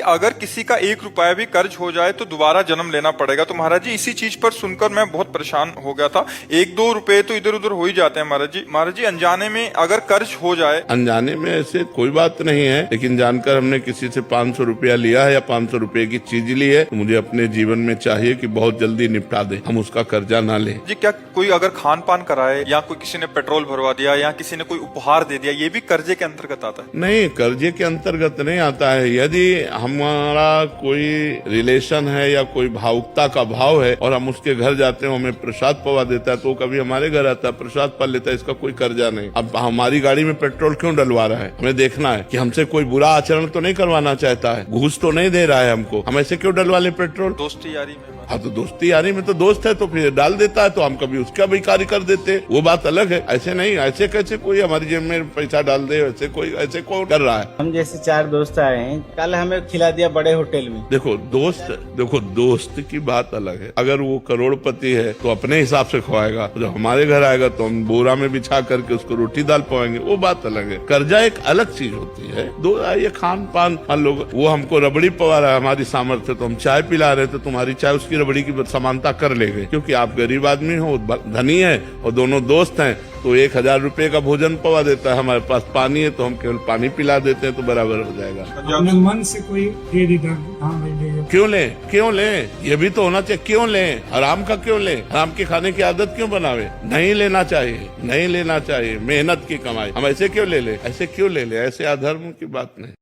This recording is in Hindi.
अगर किसी का 1 रुपया भी कर्ज हो जाए तो दोबारा जन्म लेना पड़ेगा। तो महाराज जी इसी चीज पर सुनकर मैं बहुत परेशान हो गया था। 1-2 रुपए तो इधर उधर हो ही जाते हैं महाराज जी। महाराज जी अनजाने में अगर कर्ज हो जाए, अनजाने में ऐसे कोई बात नहीं है, लेकिन जानकर हमने किसी से 500 रुपया लिया है या 500 रुपए की चीज ली है तो मुझे अपने जीवन में चाहिए कि बहुत जल्दी निपटा दे, हम उसका कर्जा ना लें। जी क्या कोई अगर खान पान कराए या कोई किसी ने पेट्रोल भरवा दिया या किसी ने कोई उपहार दे दिया, ये भी कर्जे के अंतर्गत आता है? नहीं, कर्जे के अंतर्गत नहीं आता है। यदि हमारा कोई रिलेशन है या कोई भावुकता का भाव है और हम उसके घर जाते हैं, हमें प्रसाद पवा देता है, तो वो कभी हमारे घर आता है, प्रसाद पा लेता है, इसका कोई कर्जा नहीं। अब हमारी गाड़ी में पेट्रोल क्यों डलवा रहा है, हमें देखना है कि हमसे कोई बुरा आचरण तो नहीं करवाना चाहता है, घूस तो नहीं दे रहा है हमको, हम ऐसे क्यों डलवा ले पेट्रोल? दोस्ती यारी में। हाँ, तो दोस्ती यारी में तो दोस्त है तो फिर डाल देता है, तो हम कभी उसका भी कार्य कर देते, वो बात अलग है। ऐसे नहीं, ऐसे कैसे कोई हमारी जेब में पैसा डाल दे, ऐसे कौन कर रहा है? हम जैसे 4 दोस्त आए हैं, कल हमें खिला दिया बड़े होटल में। देखो दोस्त की बात अलग है। अगर वो करोड़पति है तो अपने हिसाब से खवाएगा, जब हमारे घर आएगा तो हम बोरा में बिछा करके उसको रोटी दाल पवाएंगे, वो बात अलग है। कर्जा एक अलग चीज होती है। ये खान पान, लोग वो हमको रबड़ी पवा रहा है, हमारी सामर्थ्य, तो हम चाय पिला रहे थे, तुम्हारी चाय उसकी रबड़ी की समानता कर लेंगे, क्योंकि आप गरीब आदमी हो, धनी है और दोनों दोस्त हैं, तो 1000 रुपए का भोजन पवा देता है, हमारे पास पानी है तो हम केवल पानी पिला देते हैं, तो बराबर हो जाएगा। अपने मन से कोई दे देता, क्यों लें? ये भी तो होना चाहिए। क्यों लें? हराम का क्यों लें? हराम के खाने की आदत क्यों बनावे? नहीं लेना चाहिए। मेहनत की कमाई हम ऐसे क्यों ले ले? ऐसे अधर्म की बात नहीं।